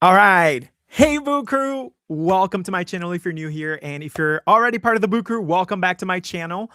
All right. Hey, Boo Crew. Welcome to my channel if you're new here. And if you're already part of the Boo Crew, welcome back to my channel.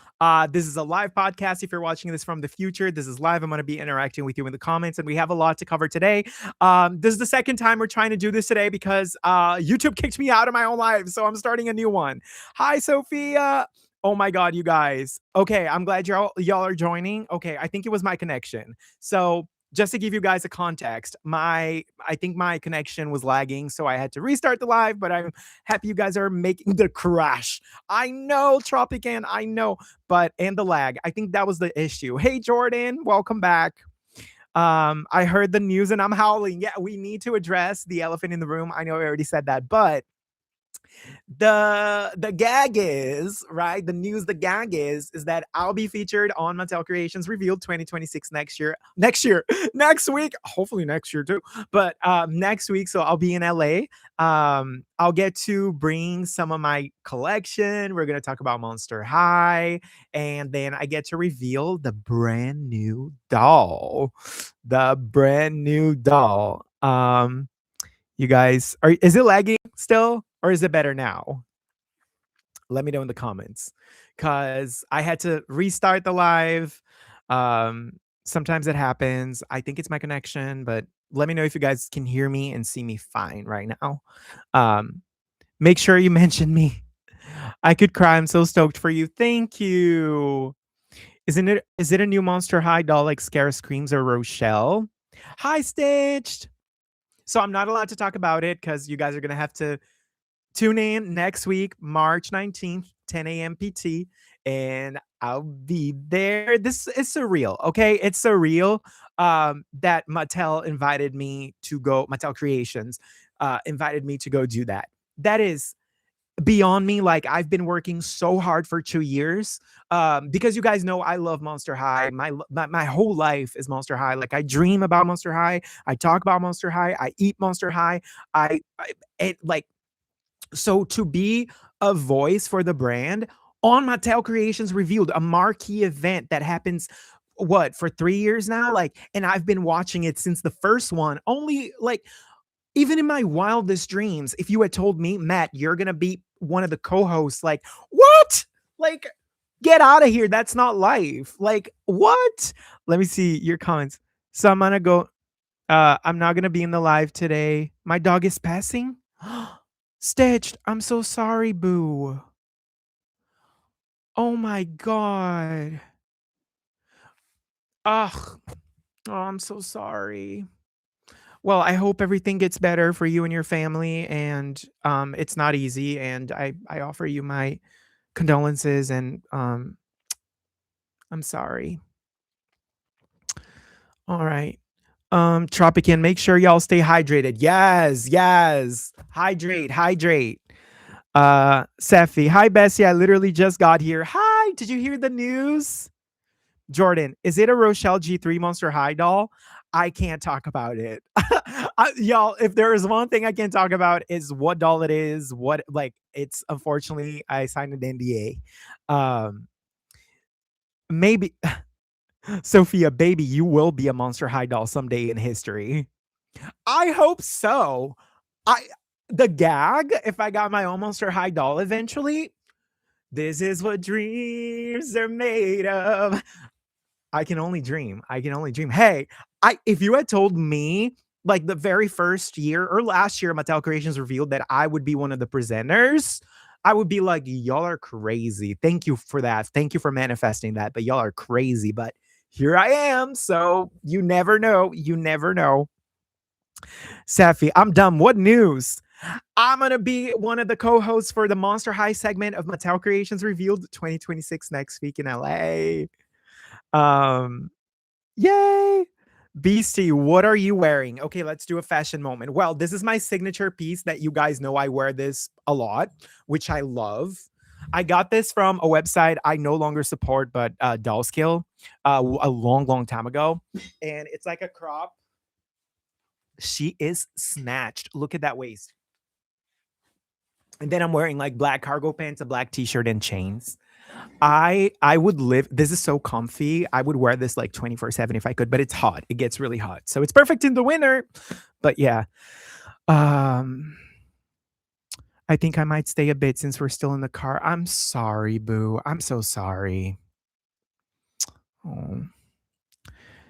This is a live podcast. If you're watching this from the future, this is live. I'm going to be interacting with you in the comments, and we have a lot to cover today. This is the second time we're trying to do this today because YouTube kicked me out of my own life. So I'm starting a new one. Hi, Sophia. Oh my God, you guys. Okay, I'm glad y'all are joining. Okay, I think it was my connection. So just to give you guys a context, I think my connection was lagging, so I had to restart the live, but I'm happy you guys are making the crash. I know, Tropican, I know, but and the lag. I think that was the issue. Hey Jordan, welcome back. I heard the news and I'm howling. Yeah, we need to address the elephant in the room. I know I already said that, but the gag is right, the news, the gag is that I'll be featured on Mattel Creations Revealed 2026 next year next week, hopefully next year too, but next week. So I'll be in LA. I'll get to bring some of my collection. We're going to talk about Monster High, and then I get to reveal the brand new doll. You guys, is it lagging still or is it better now? Let me know in the comments because I had to restart the live. Um, Sometimes it happens. I think it's my connection, but let me know if you guys can hear me and see me fine right now. Um, Make sure you mention me. I could cry. I'm so stoked for you. Thank you. Is it a new Monster High doll like Scare Screams or Rochelle? Hi, Stitched. So I'm not allowed to talk about it because you guys are gonna have to tune in next week, March 19th, 10 a.m. PT, and I'll be there. This is surreal, okay? It's surreal that Mattel Creations invited me to go do that. That is beyond me. Like, I've been working so hard for 2 years because you guys know I love Monster High. My whole life is Monster High. Like, I dream about Monster High. I talk about Monster High. I eat Monster High. Like, so to be a voice for the brand on Mattel Creations Revealed, a marquee event that happens for 3 years now, like, and I've been watching it since the first one. Only like, even in my wildest dreams, if you had told me, Matt, you're gonna be one of the co-hosts, like, what? Like, get out of here. That's not life. Like, what? Let me see your comments. So I'm gonna go. I'm not gonna be in the live today. My dog is passing. Stitched, I'm so sorry, boo. Oh my god. Ugh. Oh, I'm so sorry. Well, I hope everything gets better for you and your family, and it's not easy, and I offer you my condolences, and I'm sorry. All right. Tropican, make sure y'all stay hydrated. Yes, yes. Hydrate. Seffi, hi Bessie, I literally just got here. Hi, did you hear the news? Jordan, is it a Rochelle G3 Monster High doll? I can't talk about it. Y'all, if there is one thing I can't talk about is what doll it is, what, like, it's, unfortunately I signed an NDA. Maybe Sophia, baby, you will be a Monster High doll someday in history. I hope so. I the gag, if I got my own Monster High doll eventually, this is what dreams are made of. I can only dream. Hey, if you had told me like the very first year or last year Mattel Creations revealed that I would be one of the presenters, I would be like, y'all are crazy. Thank you for that. Thank you for manifesting that, but y'all are crazy. But here I am. So you never know. You never know. Safi, I'm dumb. What news? I'm going to be one of the co-hosts for the Monster High segment of Mattel Creations Revealed 2026 next week in LA. Yay. Beastie, what are you wearing? Okay, let's do a fashion moment. Well, this is my signature piece that you guys know I wear this a lot, which I love. I got this from a website I no longer support, but Doll Skill, a long time ago. And it's like a crop. She is snatched. Look at that waist. And then I'm wearing like black cargo pants, a black t-shirt, and chains. I would live. This is so comfy. I would wear this like 24/7 if I could, but it's hot. It gets really hot. So it's perfect in the winter. But yeah. Um, I think I might stay a bit since we're still in the car. I'm sorry, boo. I'm so sorry. Oh.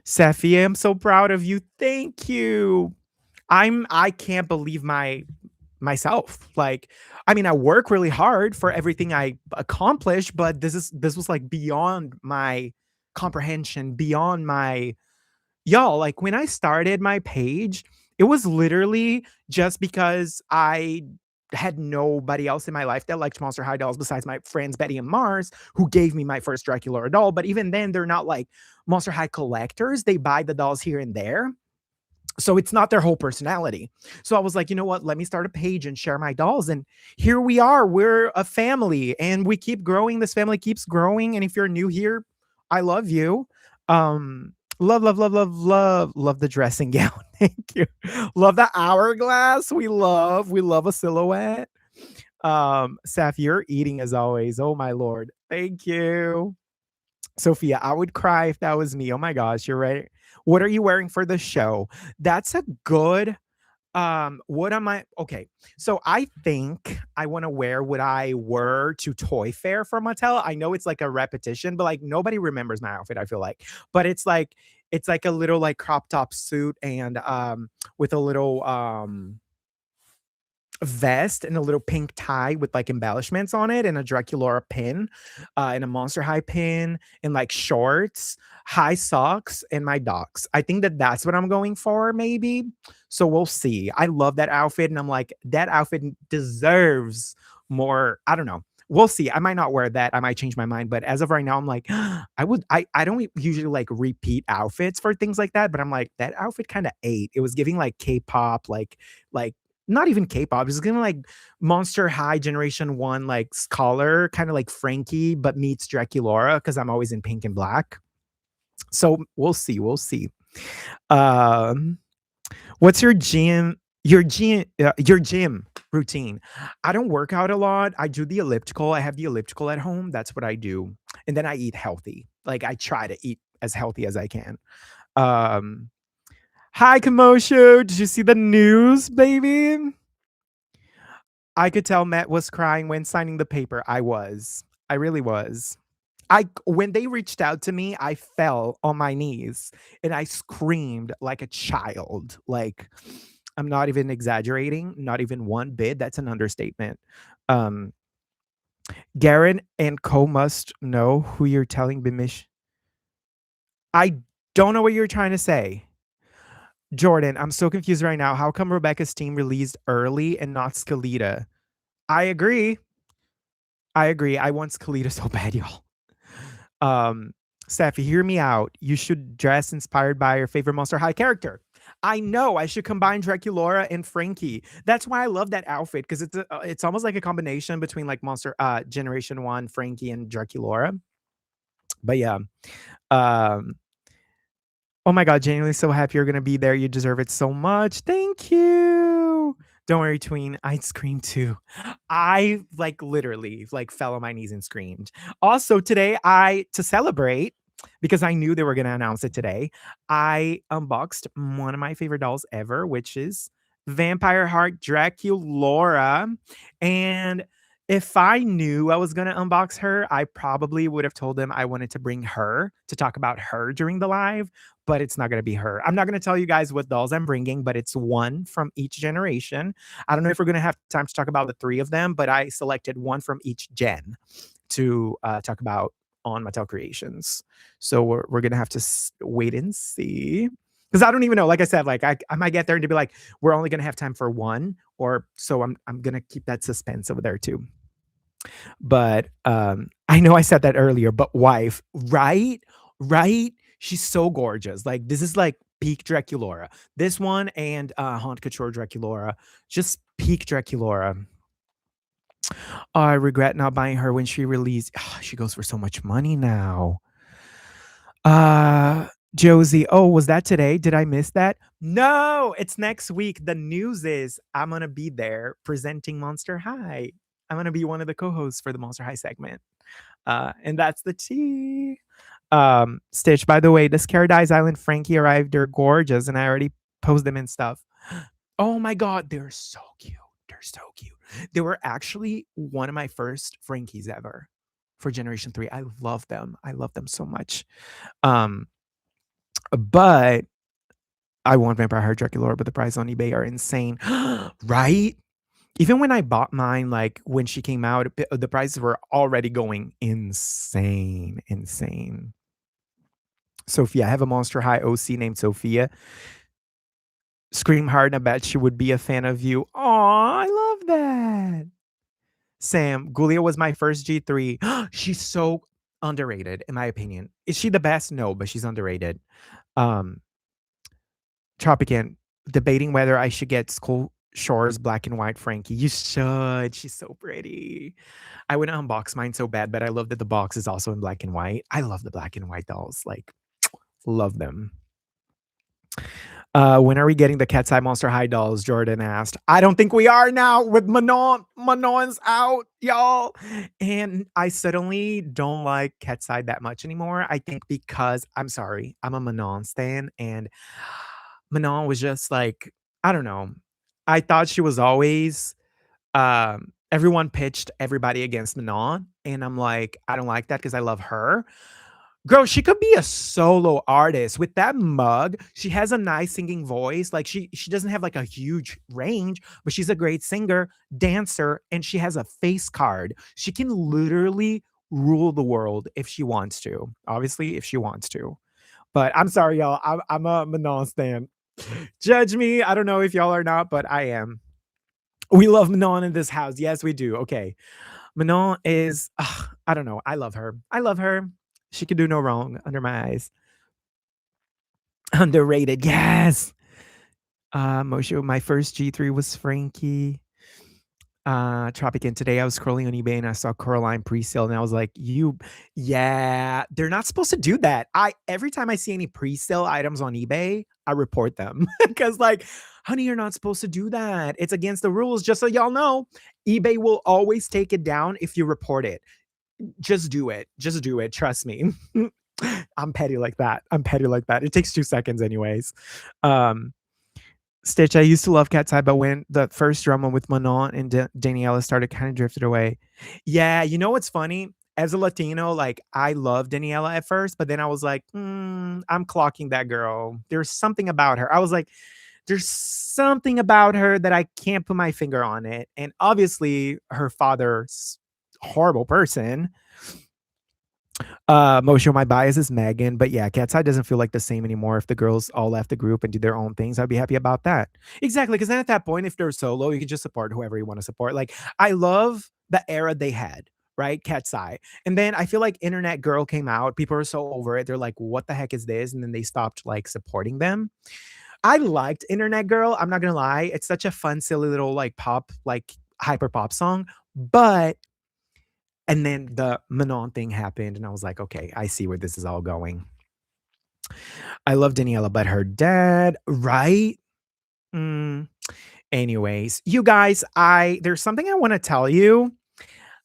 Seffi, I'm so proud of you. Thank you. I can't believe myself. Like, I mean, I work really hard for everything I accomplish, but this was like beyond my comprehension, beyond my y'all. Like when I started my page, it was literally just because I had nobody else in my life that liked Monster High dolls besides my friends Betty and Mars, who gave me my first Dracula doll. But even then, they're not like Monster High collectors. They buy the dolls here and there, so it's not their whole personality. So I was like, you know what? Let me start a page and share my dolls. And here we are. We're a family and we keep growing. This family keeps growing. And if you're new here, I love you. Love, love, love, love, love, love the dressing gown. Thank you. Love the hourglass. We love a silhouette. Saf, you're eating as always. Oh my Lord. Thank you. Sophia, I would cry if that was me. Oh my gosh, you're right. What are you wearing for the show? That's a good what am I okay. So I think I want to wear what I wore to Toy Fair for Mattel. I know it's like a repetition, but like nobody remembers my outfit, I feel like. But it's like a little like crop top suit and with a little vest and a little pink tie with like embellishments on it and a Draculaura pin and a Monster High pin and like shorts, high socks, and my docs. I think that that's what I'm going for, maybe. So we'll see. I love that outfit, and I'm like, that outfit deserves more. I don't know. We'll see. I might not wear that. I might change my mind. But as of right now, I'm like, I don't usually like repeat outfits for things like that. But I'm like, that outfit kind of ate. It was giving like K-pop, like not even K-pop. It's gonna like Monster High Generation One, like Scholar, kind of like Frankie, but meets Draculaura because I'm always in pink and black. So we'll see. We'll see. Um, what's your gym routine? I don't work out a lot. I do the elliptical. I have the elliptical at home. That's what I do, and then I eat healthy. Like I try to eat as healthy as I can. Um, Hi, Kamosho. Did you see the news, baby? I could tell Matt was crying when signing the paper. I was. I really was. I when they reached out to me, I fell on my knees and I screamed like a child. Like I'm not even exaggerating, not even one bit. That's an understatement. Um Garen and Co must know who you're telling Bimish. I don't know what you're trying to say. Jordan, I'm so confused right now. How come Rebecca's team released early and not Scalita? I agree. I agree. I want Scalita so bad, y'all. Um, Safi, hear me out. You should dress inspired by your favorite Monster High character. I know I should combine Draculaura and Frankie. That's why I love that outfit because it's almost like a combination between like Monster Generation One, Frankie, and Draculaura. But yeah, um, oh my god, genuinely so happy you're gonna be there. You deserve it so much. Thank you. Don't worry, Tween. I'd scream too. I like literally like fell on my knees and screamed. Also, today I to celebrate because I knew they were gonna announce it today. I unboxed one of my favorite dolls ever, which is Vampire Heart Draculaura. And if I knew I was gonna unbox her, I probably would have told them I wanted to bring her to talk about her during the live, but it's not going to be her. I'm not going to tell you guys what dolls I'm bringing, but it's one from each generation. I don't know if we're going to have time to talk about the three of them, but I selected one from each gen to talk about on Mattel Creations. So we're going to have to wait and see. Because I don't even know. Like I said, like I might get there and to be like, we're only going to have time for one, or so I'm going to keep that suspense over there too. But I know I said that earlier, but wife, right? Right? She's so gorgeous. Like this is like peak Draculaura. This one and Haunt Couture Draculaura, just peak Draculaura. I regret not buying her when she released. She goes for so much money now. Josie, oh, was that today? Did I miss that? No, it's next week. The news is I'm gonna be there presenting Monster High. I'm gonna be one of the co-hosts for the Monster High segment. And that's the tea. Stitch, by the way, the Paradise Island Frankie arrived. They're gorgeous, and I already posed them and stuff. Oh my god, they're so cute. They're so cute. They were actually one of my first Frankies ever for Generation 3. I love them. I love them so much. Um, but I want Vampire Heart Dracula, but the prices on eBay are insane. Right? Even when I bought mine, like when she came out, the prices were already going insane, insane. Sophia, I have a Monster High OC named Sophia. Scream hard, and I bet she would be a fan of you. Aw, I love that. Sam, Gulia was my first G3. She's so underrated, in my opinion. Is she the best? No, but she's underrated. Um, Tropican, debating whether I should get School Shores Black and White Frankie. You should. She's so pretty. I would unbox mine so bad, but I love that the box is also in black and white. I love the black and white dolls. Like, love them. When are we getting the Cat's Eye Monster High dolls? Jordan asked. I don't think we are now with Manon. Manon's out, y'all. And I suddenly don't like Cat's Eye that much anymore. I think because I'm sorry, I'm a Manon stan, and Manon was just like, I don't know. I thought she was always everyone pitched everybody against Manon, and I'm like, I don't like that because I love her. Girl, she could be a solo artist with that mug. She has a nice singing voice. Like she doesn't have like a huge range, but she's a great singer, dancer, and she has a face card. She can literally rule the world if she wants to. Obviously, if she wants to. But I'm sorry, y'all. I'm a Manon stan. Judge me. I don't know if y'all are not, but I am. We love Manon in this house. Yes, we do. Okay. Manon is, I don't know. I love her. I love her. She could do no wrong under my eyes. Underrated. Yes. Moshe, my first G3 was Frankie. Tropican. Today I was scrolling on eBay and I saw Coraline pre-sale and I was like, yeah, they're not supposed to do that. Every time I see any pre-sale items on eBay, I report them because like, honey, you're not supposed to do that. It's against the rules. Just so y'all know, eBay will always take it down if you report it. Just do it. Just do it. Trust me. I'm petty like that. I'm petty like that. It takes 2 seconds anyways. Stitch, I used to love Cat's Eye, but when the first drama with Manon and Daniela started, kind of drifted away. Yeah, you know what's funny? As a Latino, like I love Daniela at first, but then I was like, I'm clocking that girl. There's something about her. I was like, there's something about her that I can't put my finger on it. And obviously, her father's horrible person. Moshe, my bias is Megan, but yeah, Cat's Eye doesn't feel like the same anymore. If the girls all left the group and do their own things, I'd be happy about that. Exactly, because then at that point, if they're solo, you can just support whoever you want to support. Like I love the era they had, right? Cat's Eye, and then I feel like Internet Girl came out. People are so over it. They're like, "What the heck is this?" And then they stopped like supporting them. I liked Internet Girl. I'm not gonna lie, it's such a fun, silly little like pop, like hyper pop song, but and then the Manon thing happened, and I was like, okay, I see where this is all going. I love Daniela, but her dad, right? Mm. Anyways, you guys, there's something I want to tell you.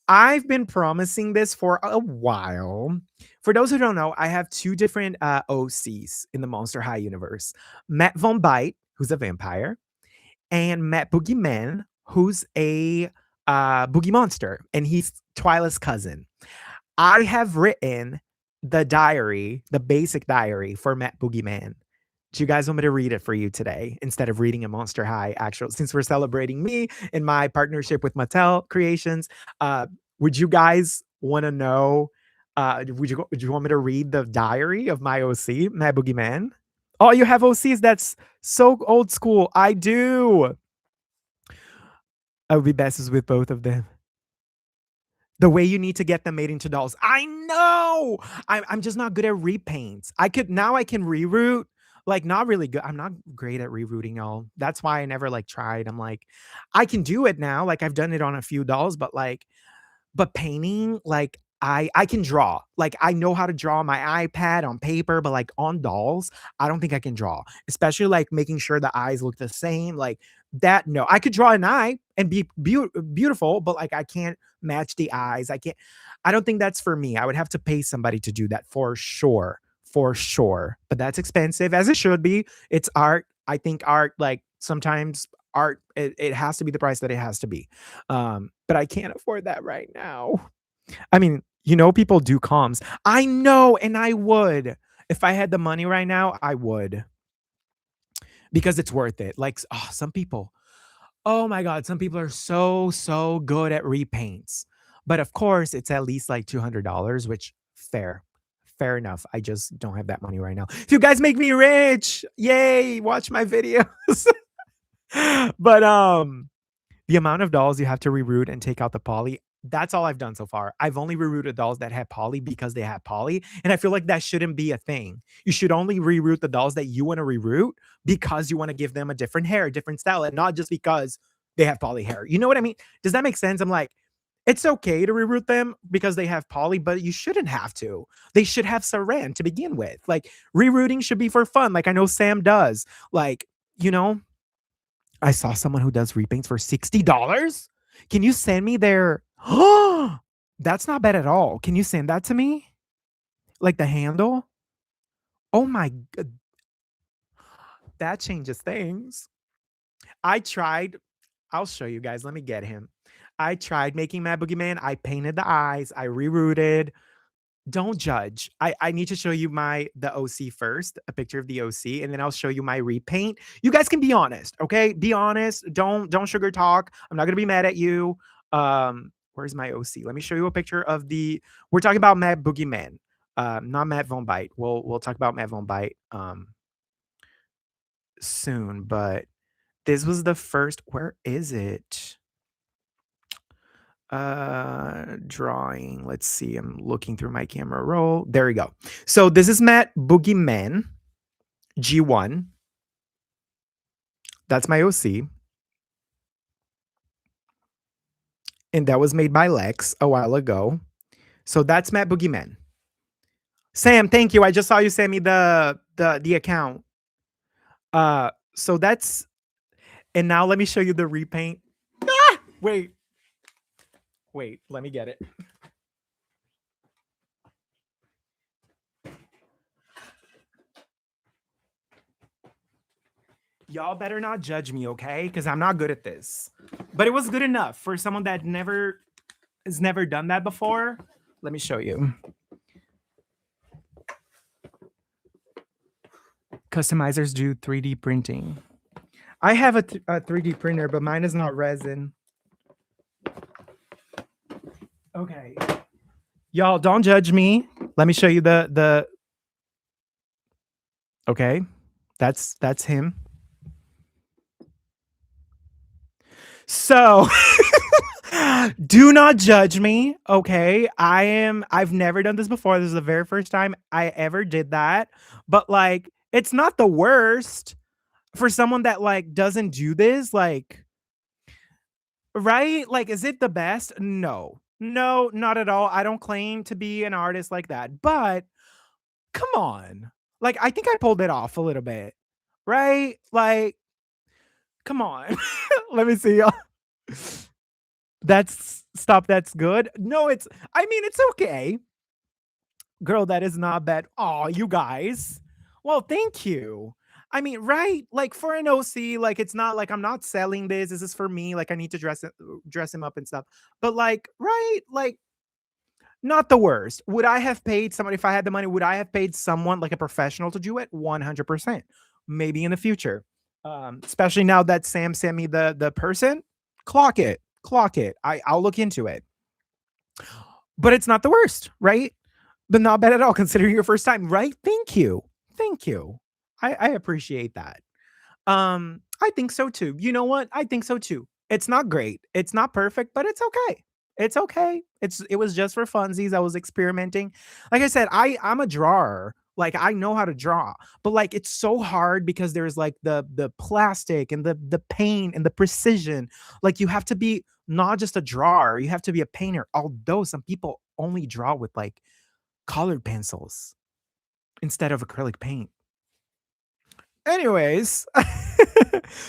I've been promising this for a while. For those who don't know, I have two different OCs in the Monster High universe. Matt Von Bite, who's a vampire, and Matt Boogeyman, who's a boogie monster, and he's Twyla's cousin. I have written the diary, the basic diary for Matt Boogeyman. Do you guys want me to read it for you today instead of reading a Monster High actual? Since we're celebrating me and my partnership with Mattel Creations, would you guys want to know? Would you want me to read the diary of my OC, Matt Boogeyman? Oh, you have OCs? That's so old school. I do. I would be best is with both of them. The way you need to get them made into dolls. I know. I'm just not good at repaints. I can reroute. Like not really good. I'm not great at rerouting, y'all. That's why I never like tried. I'm like, I can do it now. Like I've done it on a few dolls, but painting, like I can draw. Like I know how to draw on my iPad on paper, but like on dolls, I don't think I can draw. Especially like making sure the eyes look the same. Like that, no. I could draw an eye and be beautiful, but like I can't match the eyes. I don't think that's for me. I would have to pay somebody to do that for sure. For sure. But that's expensive, as it should be. It's art. I think art, like sometimes art, it has to be the price that it has to be. But I can't afford that right now. I mean, people do comms. I know, and I would. If I had the money right now, I would, because it's worth it. Like, oh, some people, oh my God, some people are so, so good at repaints. But of course, it's at least like $200, which fair. Fair enough. I just don't have that money right now. If you guys make me rich, yay, watch my videos. But the amount of dolls you have to reroute and take out the poly, that's all I've done so far. I've only rerouted dolls that had poly because they had poly, and I feel like that shouldn't be a thing. You should only reroute the dolls that you want to reroute because you want to give them a different hair, a different style, and not just because they have poly hair. You know what I mean? Does that make sense? I'm like, it's okay to reroute them because they have poly, but you shouldn't have to. They should have saran to begin with. Like, rerouting should be for fun, like I know Sam does. Like, you know, I saw someone who does repaints for $60. Can you send me their That's not bad at all. Can you send that to me? Like the handle? Oh my god, that changes things. I tried. I'll show you guys. Let me get him. I tried making Mad Boogeyman. I painted the eyes. I rerouted. Don't judge. I need to show you the OC first, a picture of the OC, and then I'll show you my repaint. You guys can be honest, okay? Be honest. Don't sugar talk. I'm not gonna be mad at you. Where's my OC? Let me show you a picture of we're talking about Mad Boogeyman. Not Matt Von Bite. We'll talk about Matt Von Bite soon, but this was the first. Where is it? Drawing. Let's see. I'm looking through my camera roll. There we go. So this is Matt Boogeyman G1. That's my OC. And that was made by Lex a while ago. So that's Matt Boogeyman. Sam, thank you. I just saw you send me the account. So that's, and now let me show you the repaint. Ah! Wait, let me get it. Y'all better not judge me, okay? Because I'm not good at this. But it was good enough for someone that has never done that before. Let me show you. Customizers do 3D printing. I have a 3D printer, but mine is not resin. Okay. Y'all, don't judge me. Let me show you the okay. That's him. So do not judge me, okay? I've never done this before. This is the very first time I ever did that. But like, it's not the worst for someone that like doesn't do this, like, right? Like, is it the best? No. No, not at all. I don't claim to be an artist like that. But come on. Like, I think I pulled it off a little bit. Right? Like, come on. Let me see. That's good. No, it's okay. Girl, that is not bad. Oh, you guys. Well, thank you. I mean, right? Like for an OC, like it's not like I'm not selling this. This is for me. Like I need to dress him up and stuff. But like, right? Like not the worst. Would I have paid someone if I had the money? Would I have paid someone like a professional to do it? 100%. Maybe in the future. Especially now that Sam sent me the person. Clock it. I'll look into it. But it's not the worst, right? But not bad at all considering your first time, right? Thank you. I appreciate that. I think so too. You know what? I think so too. It's not great. It's not perfect, but it's okay. It's okay. It was just for funsies. I was experimenting. Like I said, I'm a drawer. Like I know how to draw, but like it's so hard because there's like the plastic and the paint and the precision. Like you have to be not just a drawer, you have to be a painter. Although some people only draw with like colored pencils instead of acrylic paint. Anyways,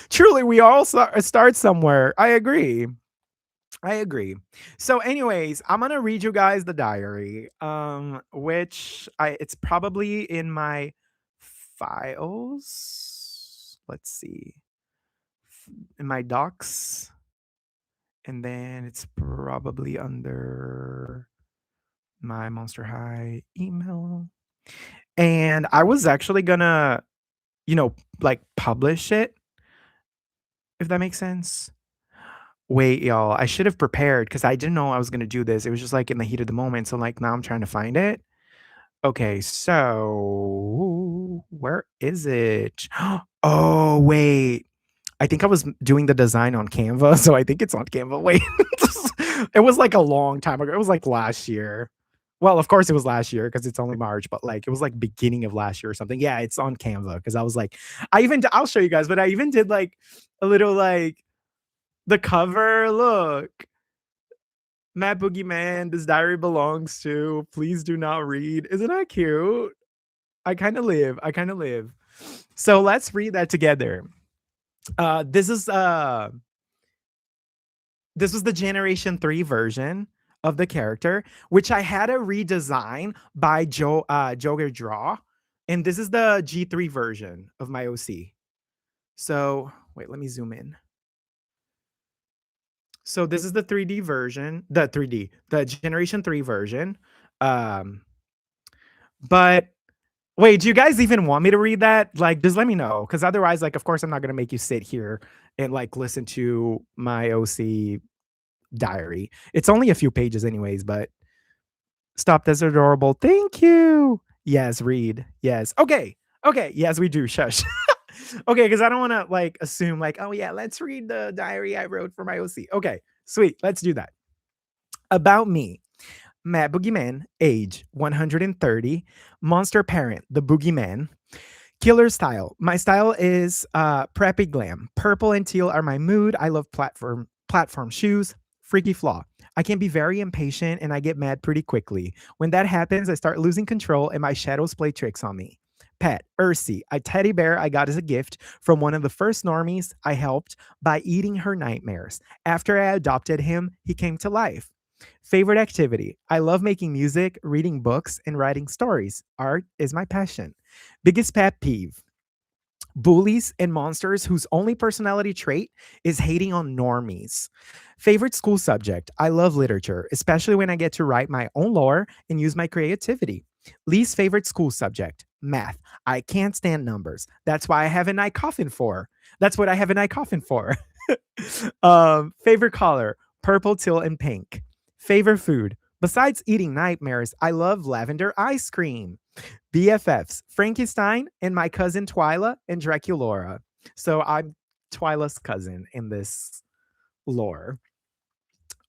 truly, we all start somewhere. I agree. So, anyways, I'm gonna read you guys the diary, which it's probably in my files. Let's see, in my docs, and then it's probably under my Monster High email. And I was actually gonna, like publish it, if that makes sense. Wait, y'all, I should have prepared because I didn't know I was gonna do this. It was just like in the heat of the moment. So like now I'm trying to find it. Okay, so where is it? Oh, wait. I think I was doing the design on Canva, so I think it's on Canva. Wait, it was like a long time ago. It was like last year. Well, of course it was last year because it's only March, but like it was like beginning of last year or something. Yeah, it's on Canva because I was like, I'll show you guys, but I even did like a little like the cover. Look, Matt Boogeyman, this diary belongs to. Please do not read. Isn't that cute? I kind of live. I kind of live. So let's read that together. Uh, this is uh this was the Generation 3 version of the character, which I had a redesign by Joger Draw. And this is the G3 version of my OC. So wait, let me zoom in. So this is the 3D version, the Generation 3 version. Um, but wait, do you guys even want me to read that? Like, just let me know. Because otherwise, like, of course, I'm not gonna make you sit here and like listen to my OC diary. It's only a few pages anyways, but stop, that's adorable. Thank you. Yes, read. Yes. Okay. Okay. Yes, we do. Shush. Okay, because I don't want to like assume like, oh yeah, let's read the diary I wrote for my OC. Okay, sweet. Let's do that. About me. Matt Boogeyman, age 130, monster parent, the Boogeyman. Killer style. My style is preppy glam. Purple and teal are my mood. I love platform shoes. Freaky flaw. I can be very impatient and I get mad pretty quickly. When that happens, I start losing control and my shadows play tricks on me. Pet, Ursi, a teddy bear I got as a gift from one of the first normies I helped by eating her nightmares. After I adopted him, he came to life. Favorite activity. I love making music, reading books, and writing stories. Art is my passion. Biggest pet peeve. Bullies and monsters whose only personality trait is hating on normies. Favorite school subject. I love literature, especially when I get to write my own lore and use my creativity. Least favorite school subject. Math. I can't stand numbers. That's why I have an eye coffin for. That's what I have an eye coffin for. Favorite color. Purple, teal, and pink. Favorite food. Besides eating nightmares, I love lavender ice cream. BFFs, Frankenstein and my cousin Twyla and Draculaura. So I'm Twyla's cousin in this lore.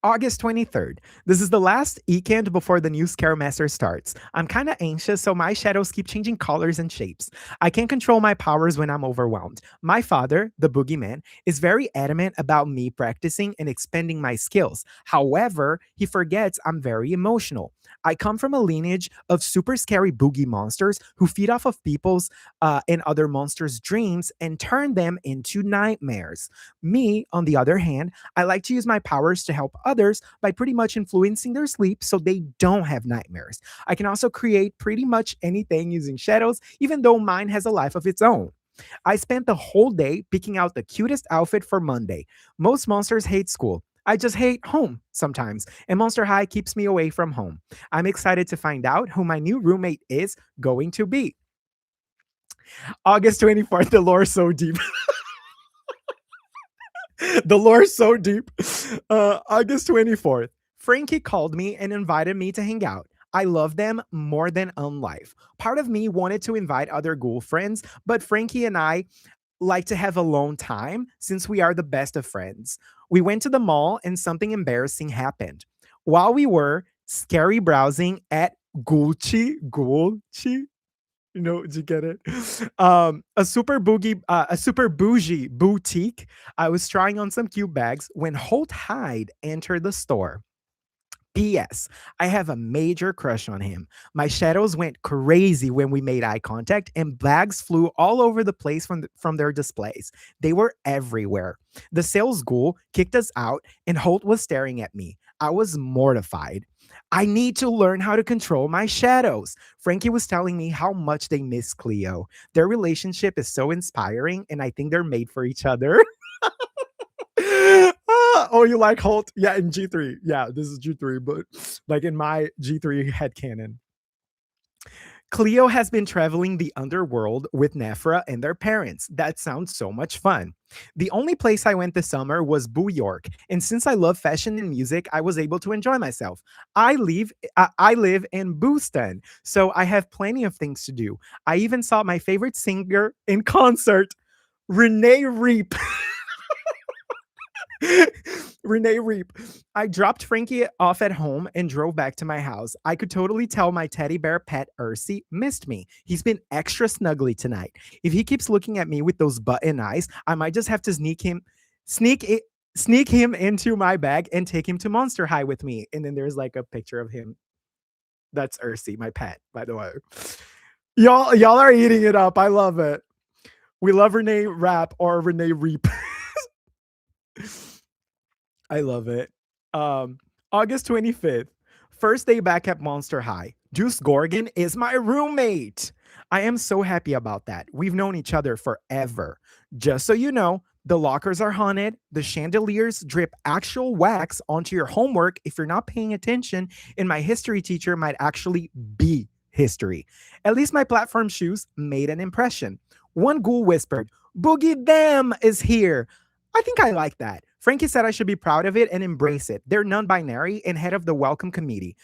August 23rd. This is the last weekend before the new Scaremaster starts. I'm kind of anxious, so my shadows keep changing colors and shapes. I can't control my powers when I'm overwhelmed. My father, the boogeyman, is very adamant about me practicing and expanding my skills. However, he forgets I'm very emotional. I come from a lineage of super scary boogie monsters who feed off of people's and other monsters' dreams and turn them into nightmares. Me, on the other hand, I like to use my powers to help others by pretty much influencing their sleep so they don't have nightmares. I can also create pretty much anything using shadows, even though mine has a life of its own. I spent the whole day picking out the cutest outfit for Monday. Most monsters hate school. I just hate home sometimes, and Monster High keeps me away from home. I'm excited to find out who my new roommate is going to be. August 24th, the lore so deep. The lore so deep. August 24th. Frankie called me and invited me to hang out. I love them more than unlife. Part of me wanted to invite other ghoul friends, but Frankie and I like to have alone time since we are the best of friends. We went to the mall and something embarrassing happened. While we were scary browsing at Gulchi, did you get it? A super bougie boutique. I was trying on some cute bags when Holt Hyde entered the store. P.S. I have a major crush on him. My shadows went crazy when we made eye contact, and bags flew all over the place from their displays. They were everywhere. The sales ghoul kicked us out, and Holt was staring at me. I was mortified. I need to learn how to control my shadows. Frankie was telling me how much they miss Cleo. Their relationship is so inspiring, and I think they're made for each other. Oh, you like Holt? Yeah, in G3. Yeah, this is G3, but like in my G3 headcanon. Cleo has been traveling the underworld with Nephra and their parents. That sounds so much fun. The only place I went this summer was New York, and since I love fashion and music, I was able to enjoy myself. I live in Boston, so I have plenty of things to do. I even saw my favorite singer in concert, Renee Reap. Renee Reap. I dropped Frankie off at home and drove back to my house. I could totally tell my teddy bear pet Ursi missed me. He's been extra snuggly tonight. If he keeps looking at me with those button eyes, I might just have to sneak it, sneak him into my bag and take him to Monster High with me. And then there's like a picture of him. That's Ursi, my pet, by the way. Y'all are eating it up. I love it. We love Renee Rap or Renee Reap. I love it. Um, August 25th, first day back at Monster High. Juice Gorgon is my roommate. I am so happy about that. We've known each other forever. Just so you know, the lockers are haunted, the chandeliers drip actual wax onto your homework if you're not paying attention, and my history teacher might actually be history. At least my platform shoes made an impression. One ghoul whispered, Boogie Them is here. I think I like that. Frankie said I should be proud of it and embrace it. They're non binary and head of the welcome committee.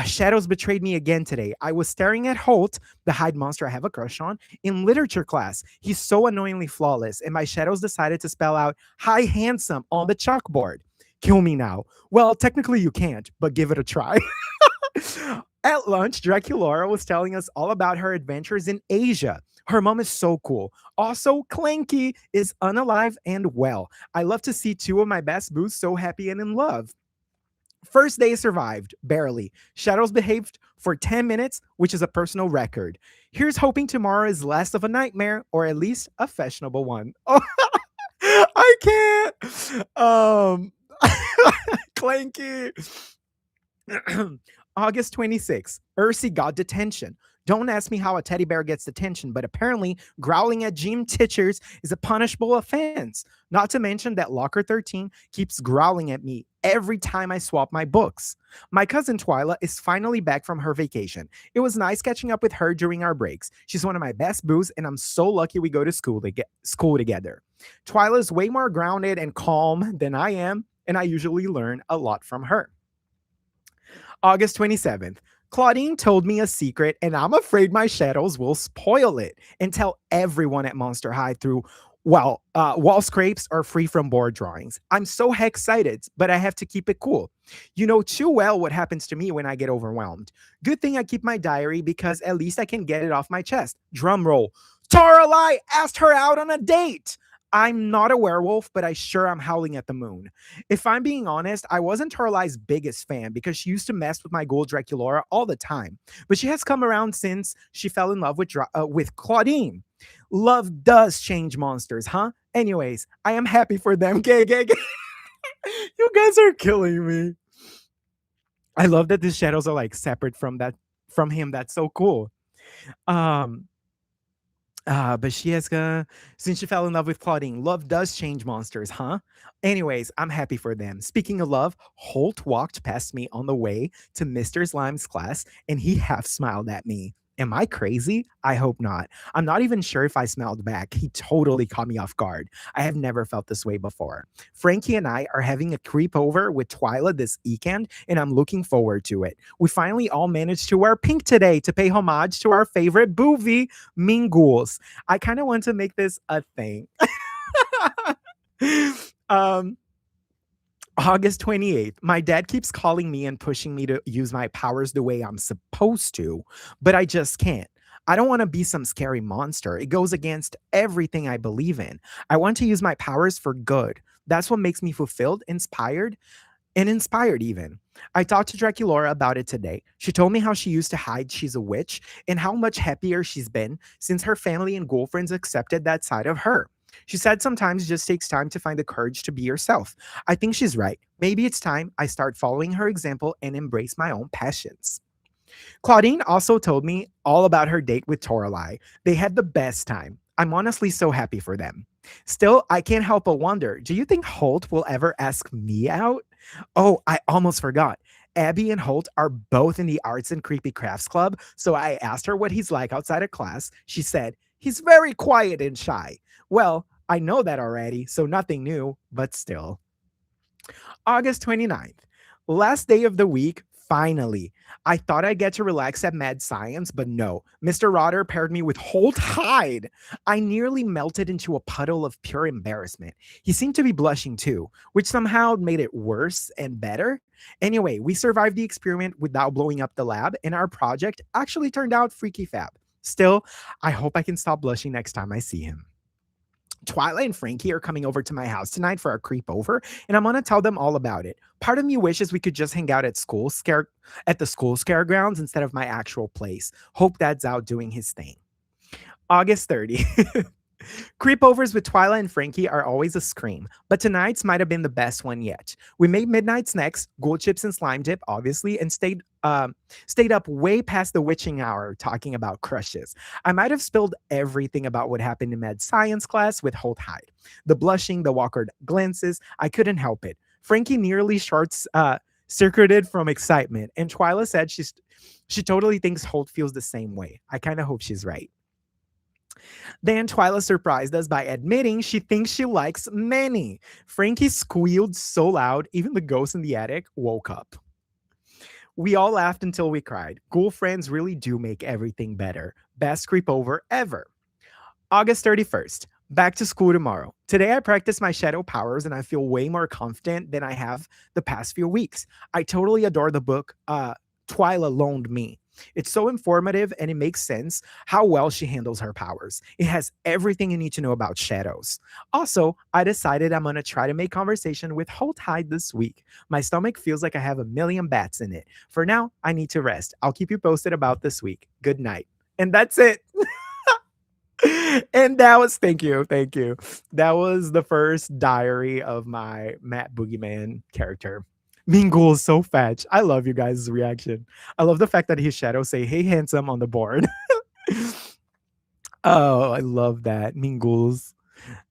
Shadows betrayed me again today. I was staring at Holt, the Hyde monster I have a crush on, in literature class. He's so annoyingly flawless, and my shadows decided to spell out "Hi Handsome" on the chalkboard. Kill me now. Well, technically you can't, but give it a try. At lunch, Draculaura was telling us all about her adventures in Asia. Her mom is so cool. Also, Clanky is unalive and well. I love to see two of my best boos so happy and in love. First day survived, barely. Shadows behaved for 10 minutes, which is a personal record. Here's hoping tomorrow is less of a nightmare, or at least a fashionable one. Oh, I can't. Clanky. August 26th, Ursi got detention. Don't ask me how a teddy bear gets detention, but apparently growling at gym teachers is a punishable offense. Not to mention that Locker 13 keeps growling at me every time I swap my books. My cousin Twyla is finally back from her vacation. It was nice catching up with her during our breaks. She's one of my best boos, and I'm so lucky we go to school together. Twyla is way more grounded and calm than I am, and I usually learn a lot from her. August 27th. Claudine told me a secret, and I'm afraid my shadows will spoil it and tell everyone at Monster High through wall scrapes or free from board drawings. I'm so excited, but I have to keep it cool. You know too well what happens to me when I get overwhelmed. Good thing I keep my diary because at least I can get it off my chest. Drum roll. Toralei asked her out on a date. I'm not a werewolf, but I sure am howling at the moon. If I'm being honest, I wasn't Toralei's biggest fan because she used to mess with my gold Draculaura all the time. But she has come around since she fell in love with Claudine. Love does change monsters, huh? Anyways, I am happy for them. Gay, gay, gay. You guys are killing me. I love that the shadows are like separate from him. That's so cool. Um, but she has since she fell in love with Claudine, love does change monsters, huh? Anyways, I'm happy for them. Speaking of love, Holt walked past me on the way to Mr. Slime's class, and he half smiled at me. Am I crazy? I hope not. I'm not even sure if I smiled back. He totally caught me off guard. I have never felt this way before. Frankie and I are having a creep over with Twyla this weekend, and I'm looking forward to it. We finally all managed to wear pink today to pay homage to our favorite boovie, Mean Ghouls. I kind of want to make this a thing. um, August 28th, my dad keeps calling me and pushing me to use my powers the way I'm supposed to, but I just can't. I don't want to be some scary monster. It goes against everything I believe in. I want to use my powers for good. That's what makes me fulfilled, inspired even. I talked to Draculaura about it today. She told me how she used to hide she's a witch and how much happier she's been since her family and girlfriends accepted that side of her. She said sometimes it just takes time to find the courage to be yourself. I think she's right. Maybe it's time I start following her example and embrace my own passions. Claudine also told me all about her date with Toralei. They had the best time. I'm honestly so happy for them. Still, I can't help but wonder, do you think Holt will ever ask me out? Oh, I almost forgot. Abby and Holt are both in the Arts and Creepy Crafts Club, so I asked her what he's like outside of class. She said, he's very quiet and shy. Well, I know that already, so nothing new, but still. August 29th, last day of the week, finally. I thought I'd get to relax at Mad Science, but no. Mr. Rotter paired me with Holt Hyde. I nearly melted into a puddle of pure embarrassment. He seemed to be blushing too, which somehow made it worse and better. Anyway, we survived the experiment without blowing up the lab, and our project actually turned out freaky fab. Still, I hope I can stop blushing next time I see him. Twyla and Frankie are coming over to my house tonight for a creep over, and I'm gonna tell them all about it. Part of me wishes we could just hang out at the school scare grounds instead of my actual place. Hope Dad's out doing his thing. August 30th. Creepovers with Twyla and Frankie are always a scream, but tonight's might have been the best one yet. We made midnight snacks, ghoul chips and slime dip, obviously, and stayed up way past the witching hour talking about crushes. I might have spilled everything about what happened in med science class with Holt Hyde. The blushing, the awkward glances, I couldn't help it. Frankie nearly circuited from excitement, and Twyla said she totally thinks Holt feels the same way. I kind of hope she's right. Then Twyla surprised us by admitting she thinks she likes many. Frankie squealed so loud, even the ghost in the attic woke up. We all laughed until we cried. Ghoul friends really do make everything better. Best creep over ever. August 31st. Back to school tomorrow. Today I practice my shadow powers and I feel way more confident than I have the past few weeks. I totally adore the book Twyla loaned me. It's so informative and it makes sense how well she handles her powers. It has everything you need to know about shadows. Also, I decided I'm going to try to make conversation with Holt Hyde this week. My stomach feels like I have a million bats in it. For now, I need to rest. I'll keep you posted about this week. Good night. And that's it. And that was, thank you. That was the first diary of my Matt Boogeyman character. Mean Ghoul is so fetch. I love you guys' reaction. I love the fact that his shadow say, hey, handsome on the board. Oh, I love that. Mean Ghoul's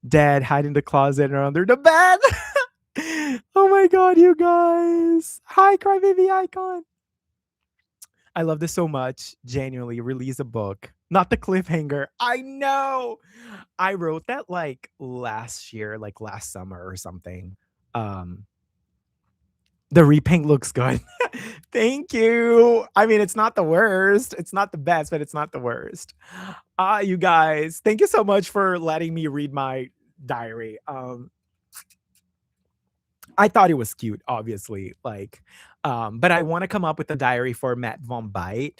dad hide in the closet or under the bed. Oh my God, you guys. Hi, Crybaby Icon. I love this so much. Genuinely, release a book. Not the cliffhanger. I know. I wrote that like last year, like last summer or something. The repaint looks good. Thank you. I mean, it's not the worst. It's not the best, but it's not the worst. You guys, thank you so much for letting me read my diary. I thought it was cute, obviously. But I want to come up with a diary for Matt Von Byte.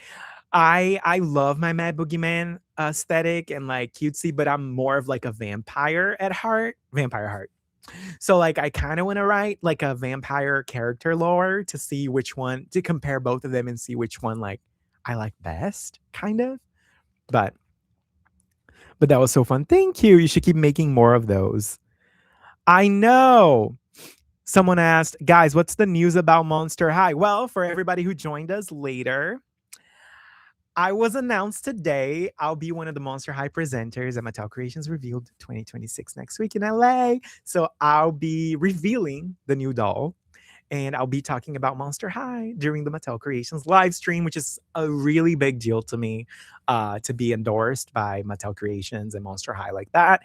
I love my Mad Boogeyman aesthetic and like cutesy, but I'm more of like a vampire at heart. Vampire heart. So like I kind of want to write like a vampire character lore to see which one to compare both of them and see which one like I like best, kind of. But that was so fun. Thank you. You should keep making more of those. I know. Someone asked, guys, what's the news about Monster High? Well, for everybody who joined us later, I was announced today. I'll be one of the Monster High presenters at Mattel Creations Revealed 2026 next week in LA. So I'll be revealing the new doll and I'll be talking about Monster High during the Mattel Creations live stream, which is a really big deal to me to be endorsed by Mattel Creations and Monster High like that,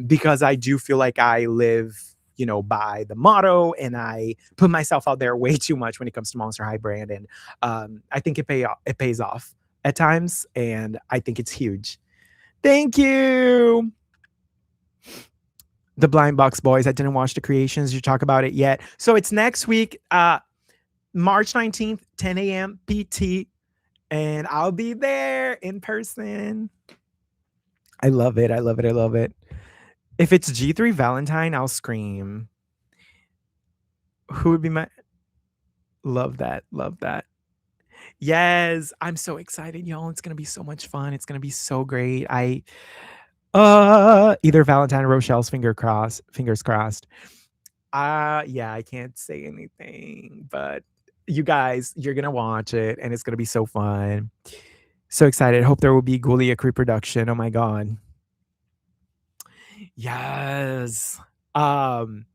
because I do feel like I live, you know, by the motto and I put myself out there way too much when it comes to Monster High brand. And I think it pays off at times, and I think it's huge. Thank you. The Blind Box Boys. I didn't watch the creations. You talk about it yet. So it's next week, March 19th, 10 a.m. PT, and I'll be there in person. I love it. I love it. I love it. If it's G3 Valentine, I'll scream. Who would be my... Love that. Love that. Yes, I'm so excited, y'all. It's gonna be so much fun. It's gonna be so great. Either Valentine or Rochelle's fingers crossed. Yeah, I can't say anything, but you guys, you're gonna watch it and it's gonna be so fun. So excited. Hope there will be Ghoulia Creep production. Oh my God. Yes. Um,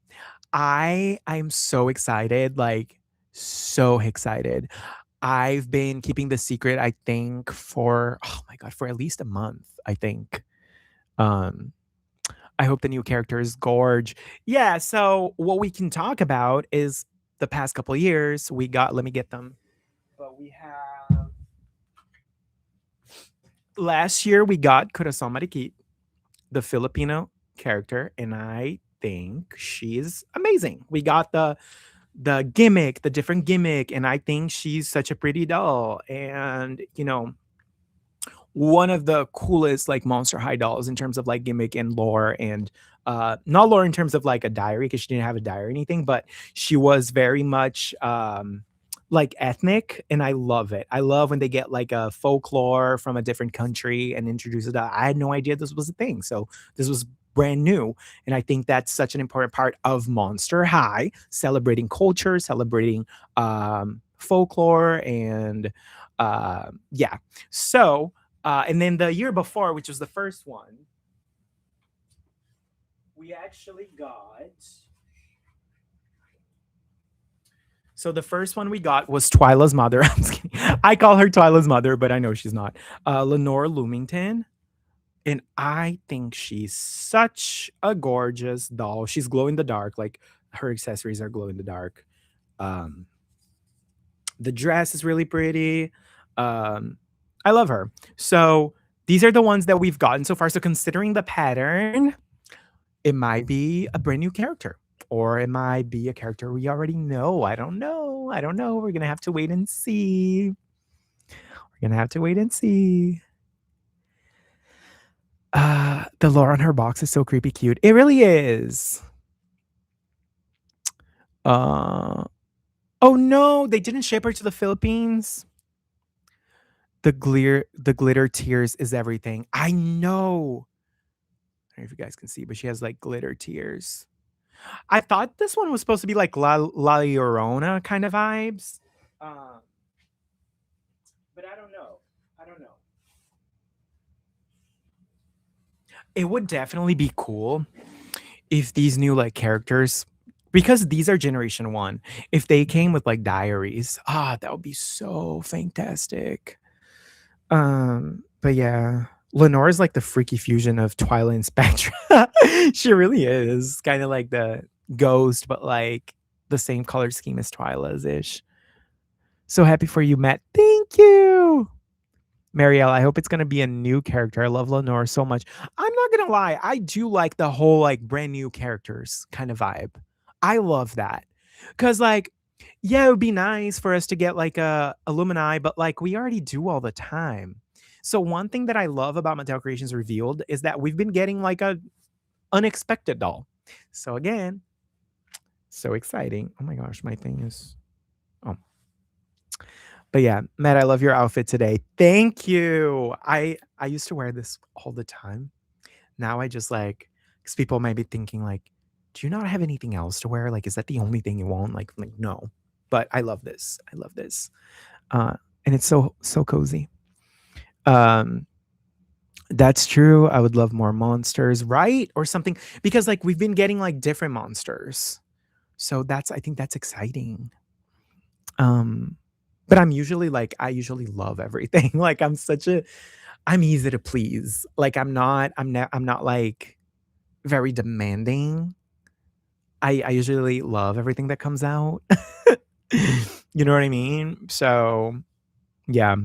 I'm so excited, like, so excited. I've been keeping the secret, I think, for, oh my god, for at least a month, I think. Um, I hope the new character is gorge. Yeah, so what we can talk about is the past couple of years, we got let me get them. But we have last year we got Corazon Mariquit, the Filipino character, and I think she's amazing. We got the gimmick, the different gimmick, and I think she's such a pretty doll. And one of the coolest like Monster High dolls in terms of like gimmick and lore and not lore in terms of like a diary because she didn't have a diary or anything, but she was very much like ethnic and I love it. I love when they get like a folklore from a different country and introduce it. I had no idea this was a thing. So this was brand new. And I think that's such an important part of Monster High, celebrating culture, celebrating folklore and yeah. So and then the year before, which was the first one, we actually got. So the first one we got was Twyla's mother. I'm just kidding. I call her Twyla's mother, but I know she's not. Lenore Lumington. And I think she's such a gorgeous doll. She's glow in the dark. Like her accessories are glow in the dark. Um, the dress is really pretty. Um, I love her. So these are the ones that we've gotten so far. So considering the pattern, it might be a brand new character, or it might be a character we already know. I don't know. I don't know. We're gonna have to wait and see. We're gonna have to wait and see. The lore on her box is so creepy cute. It really is. Uh oh no, they didn't ship her to the Philippines. The glitter tears is everything. I know. I don't know if you guys can see, but she has like glitter tears. I thought this one was supposed to be like La Llorona kind of vibes. Um, but I don't know. I don't know. It would definitely be cool if these new like characters, because these are generation one, if they came with like diaries, that would be so fantastic. But yeah, Lenore is like the freaky fusion of Twilight and Spectra. She really is kind of like the ghost, but like the same color scheme as Twyla's ish. So happy for you, Matt. Thank you. Marielle, I hope it's gonna be a new character. I love Lenore so much. I'm not gonna lie, I do like the whole like brand new characters kind of vibe. I love that. Cause like, yeah, it would be nice for us to get like a alumni, but like we already do all the time. So one thing that I love about Mattel Creations Revealed is that we've been getting like a unexpected doll. So again, so exciting. Oh my gosh, my thing is oh. But yeah, Matt, I love your outfit today. Thank you. I used to wear this all the time. Now I just like because people might be thinking like, do you not have anything else to wear? Like, is that the only thing you want? Like no. But I love this. I love this. Uh, and it's so cozy. Um, that's true. I would love more monsters, right? Or something because like we've been getting like different monsters. So that's I think that's exciting. Um, but I'm usually like I usually love everything. Like I'm easy to please. Like I'm not like very demanding. I usually love everything that comes out. You know what I mean? So yeah.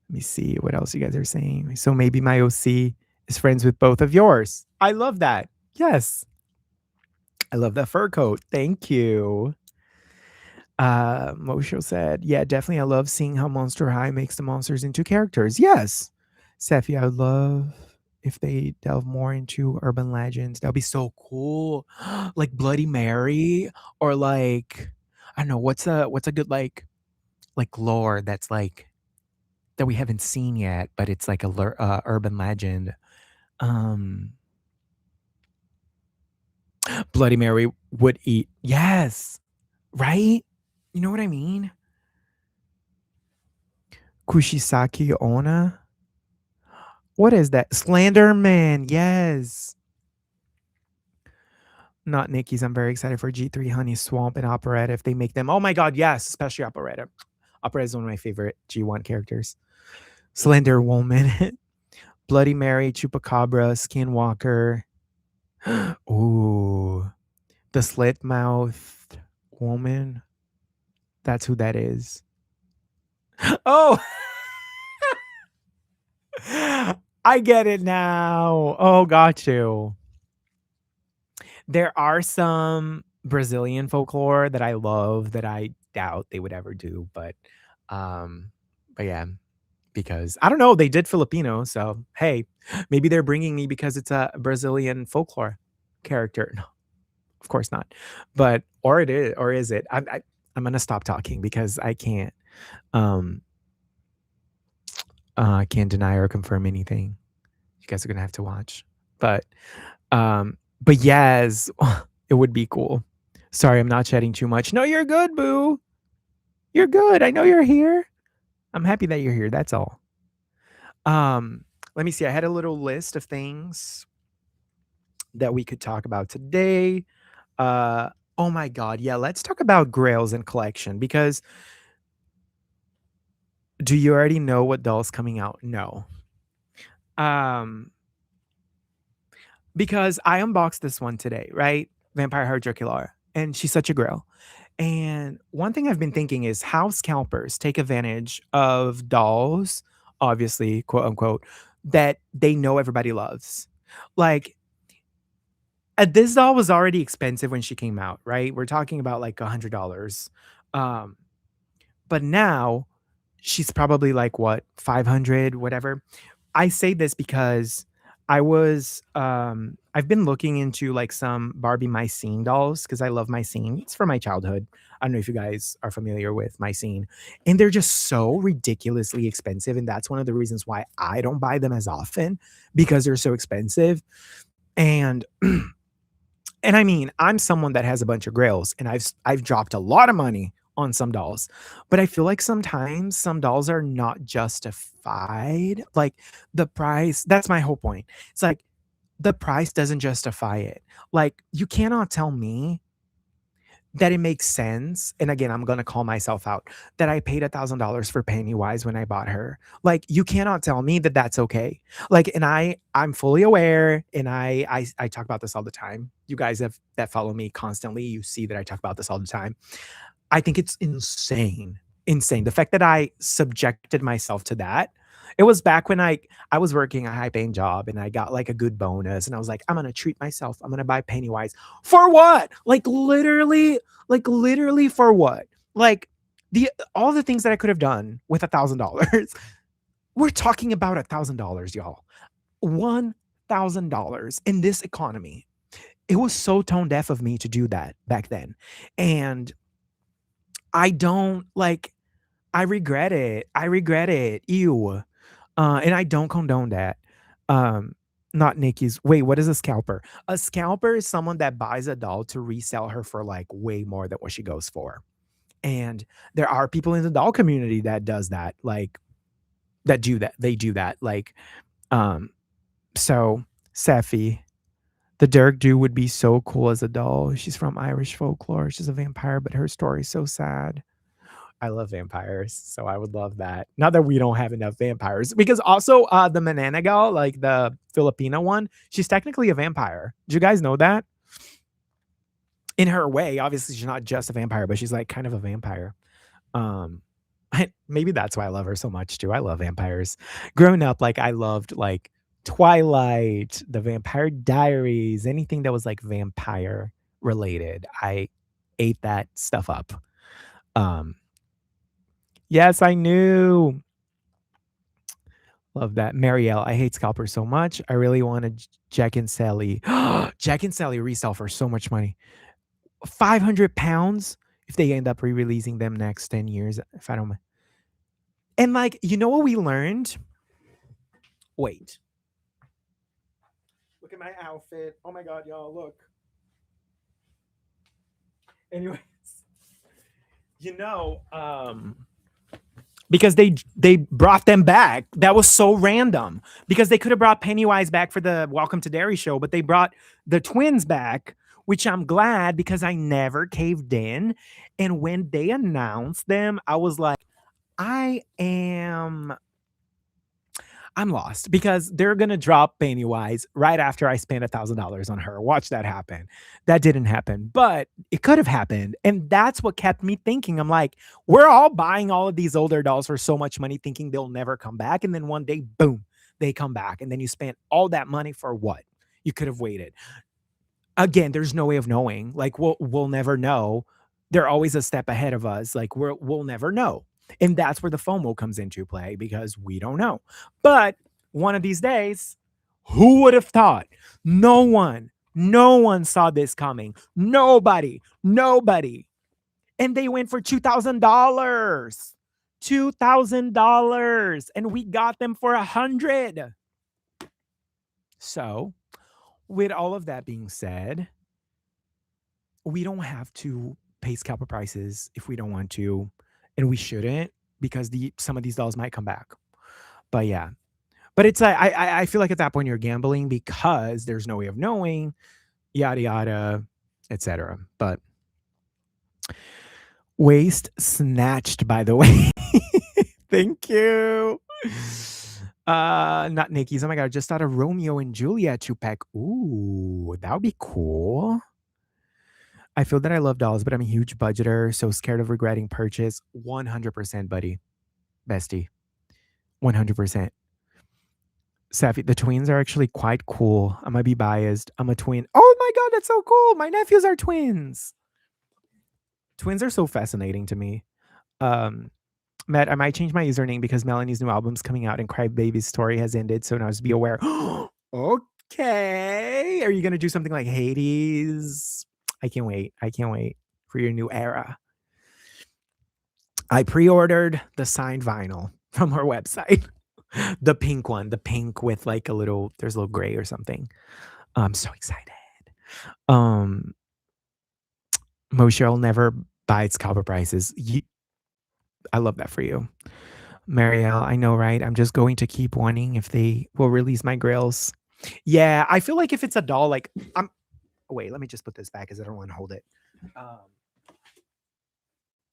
Let me see what else you guys are saying. So maybe my OC is friends with both of yours. I love that. Yes. I love that fur coat. Thank you. Mosho said, yeah, definitely. I love seeing how Monster High makes the monsters into characters. Yes. Seffi, I would love if they delve more into urban legends. That would be so cool. Like Bloody Mary or like I don't know, what's a good like lore that's like that we haven't seen yet, but it's like a urban legend. Um Bloody Mary would eat. Yes. Right? You know what I mean? Kushisaki Onna. What is that? Slenderman. Yes. Not Nikki's. I'm very excited for G3, Honey, Swamp, and Operetta if they make them. Oh my god, yes, especially Operetta. Operetta is one of my favorite G1 characters. Slender Woman, Bloody Mary, Chupacabra, Skinwalker. Ooh, the slit mouthed woman. That's who that is. Oh, I get it now. Oh, got you. There are some Brazilian folklore that I love that I doubt they would ever do, um, but yeah, because I don't know, they did Filipino, so hey, maybe they're bringing me because it's a Brazilian folklore character. No, of course not. But or it is, or is it? I'm gonna stop talking because um I can't deny or confirm anything. You guys are gonna have to watch. But but yes, it would be cool. Sorry, I'm not chatting too much. No, you're good, boo. You're good. I know you're here. I'm happy that you're here. That's all. Um, Let me see. I had a little list of things that we could talk about today. Uh, oh my god, yeah, let's talk about grails and collection because do you already know what doll's coming out? No. Um, because I unboxed this one today, right? Vampire Heart Jocular, and she's such a grail. And one thing I've been thinking is how scalpers take advantage of dolls, obviously, quote unquote, that they know everybody loves. Like, this doll was already expensive when she came out, right? We're talking about like $100. Um, but now she's probably like what, 500, whatever. I say this because I've been looking into like some Barbie My Scene dolls because I love My Scene. It's from my childhood. I don't know if you guys are familiar with My Scene. And they're just so ridiculously expensive. And that's one of the reasons why I don't buy them as often because they're so expensive. And and I mean, I'm someone that has a bunch of grails and I've dropped a lot of money on some dolls. But I feel like sometimes some dolls are not justified. Like the price, that's my whole point. It's like the price doesn't justify it. Like you cannot tell me that it makes sense. And again, I'm gonna call myself out that I paid $1,000 for Pennywise when I bought her. Like you cannot tell me that that's okay. Like, and I'm fully aware, and I talk about this all the time. You guys have that follow me constantly. You see that I talk about this all the time. I think it's insane. Insane. The fact that I subjected myself to that. It was back when I was working a high paying job and I got like a good bonus and I was like, I'm gonna treat myself. I'm gonna buy Pennywise. For what? Like literally for what? Like the all the things that I could have done with $1,000. We're talking about $1,000, y'all. $1,000 in this economy. It was so tone deaf of me to do that back then. And I don't like I regret it. I regret it. Ew. And I don't condone that. Um, Not Nikki's. Wait, what is a scalper? A scalper is someone that buys a doll to resell her for like way more than what she goes for. And there are people in the doll community that does that, like that do that. They do that. Like, um, so Seffi, the Dirk Jew would be so cool as a doll. She's from Irish folklore. She's a vampire, but her story's so sad. I love vampires, so I would love that. Not that we don't have enough vampires, because also the Mananagal, like the Filipino one, she's technically a vampire. Do you guys know that? In her way, obviously she's not just a vampire, but she's like kind of a vampire. Um, Maybe that's why I love her so much too. I love vampires. Growing up, like I loved like Twilight, the Vampire Diaries, anything that was like vampire related. I ate that stuff up. Um, yes, I knew. Love that. Marielle, I hate scalpers so much. I really wanted Jack and Sally. Jack and Sally resell for so much money. 500 pounds if they end up re-releasing them next 10 years. If I don't. And like, you know what we learned? Wait. Look at my outfit. Oh my god, y'all, look. Anyways, you know, because they brought them back. That was so random. Because they could have brought Pennywise back for the Welcome to Derry show, but they brought the twins back, which I'm glad because I never caved in. And when they announced them, I was like, I am I'm lost because they're gonna drop Pennywise right after I spend $1,000 on her. Watch that happen. That didn't happen, but it could have happened, and that's what kept me thinking. I'm like, we're all buying all of these older dolls for so much money, thinking they'll never come back, and then one day, boom, they come back, and then you spent all that money for what? You could have waited. Again, there's no way of knowing. Like we'll never know. They're always a step ahead of us. Like we'll never know. And that's where the FOMO comes into play because we don't know. But one of these days, who would have thought? No one saw this coming. Nobody. And they went for $2,000. $2,000. And we got them for 100. So with all of that being said, we don't have to pay scalper prices if we don't want to, and we shouldn't because some of these dolls might come back. But yeah, but it's like I feel like at that point you're gambling because there's no way of knowing, yada yada, etc. But waist snatched, by the way. Thank you. Not Nikki's. Oh my god, I just thought of Romeo and Juliet 2-pack. Ooh, that would be cool. I feel that I love dolls, but I'm a huge budgeter, so scared of regretting purchase. 100%, buddy. Bestie. 100%. Safi, the twins are actually quite cool. I might be biased. I'm a twin. Oh my god, that's so cool. My nephews are twins. Twins are so fascinating to me. Matt, I might change my username because Melanie's new album's coming out and Crybaby's story has ended, so now just be aware. Okay. Are you going to do something like Hades? I can't wait for your new era. I pre-ordered the signed vinyl from her website. The pink one, the pink with like there's a little gray or something. I'm so excited. Moshe will never buy its copper prices. I love that for you. Marielle, I know, right? I'm just going to keep wanting if they will release my grills. Yeah, I feel like if it's a doll, like wait, let me just put this back because I don't want to hold it.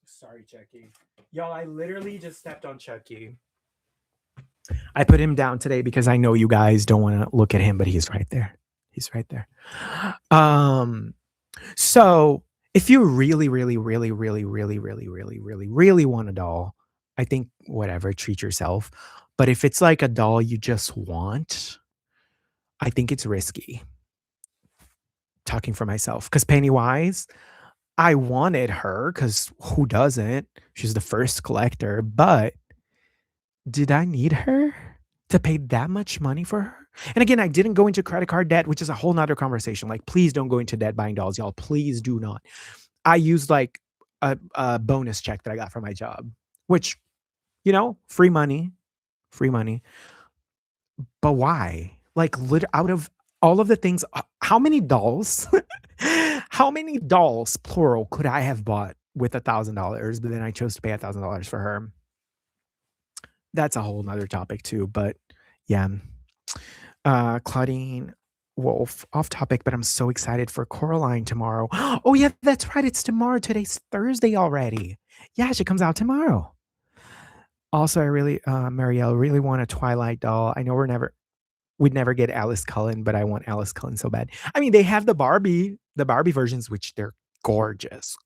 Sorry, Chucky. Y'all, I literally just stepped on Chucky. I put him down today because I know you guys don't want to look at him, but he's right there. He's right there. So if you really want a doll, I think whatever, treat yourself. But if it's like a doll you just want, I think it's risky. Talking for myself, because Pennywise, I wanted her because who doesn't? She's the first collector, but did I need her to pay that much money for her? And again, I didn't go into credit card debt, which is a whole nother conversation. Like, please don't go into debt buying dolls, y'all. Please do not. I used like a bonus check that I got from my job, which, free money. But why? Like, out of all of the things, how many dolls, plural, could I have bought with $1,000? But then I chose to pay $1,000 for her. That's a whole nother topic too. But yeah, Claudine Wolf, off topic, but I'm so excited for Coraline tomorrow. Oh yeah, that's right. It's tomorrow. Today's Thursday already. Yeah, she comes out tomorrow. Also, I really, Marielle, really want a Twilight doll. I know we'd never get Alice Cullen, but I want Alice Cullen so bad. I mean, they have the Barbie versions, which they're gorgeous.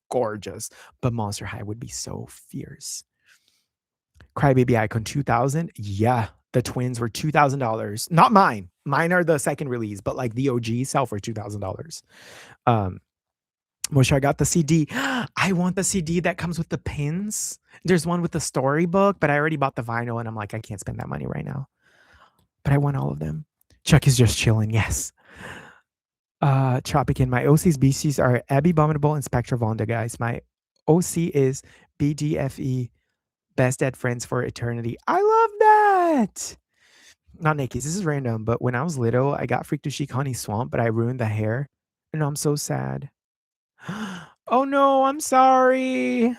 But Monster High would be so fierce. Crybaby Icon 2000. Yeah, the twins were $2,000. Not mine. Mine are the second release, but like the OG sell for $2,000. Moshe, I got the CD. I want the CD that comes with the pins. There's one with the storybook, but I already bought the vinyl and I'm like, I can't spend that money right now. But I want all of them. Chuck is just chilling. Yes. Tropic in my OC's BCs are Abby Abominable and Spectra Vonda, guys. My OC is BDFE, Best Dead Friends for Eternity. I love that. Not Nikki's. This is random, but when I was little, I got Freak to Chic Honey Swamp, but I ruined the hair. And I'm so sad. Oh no, I'm sorry.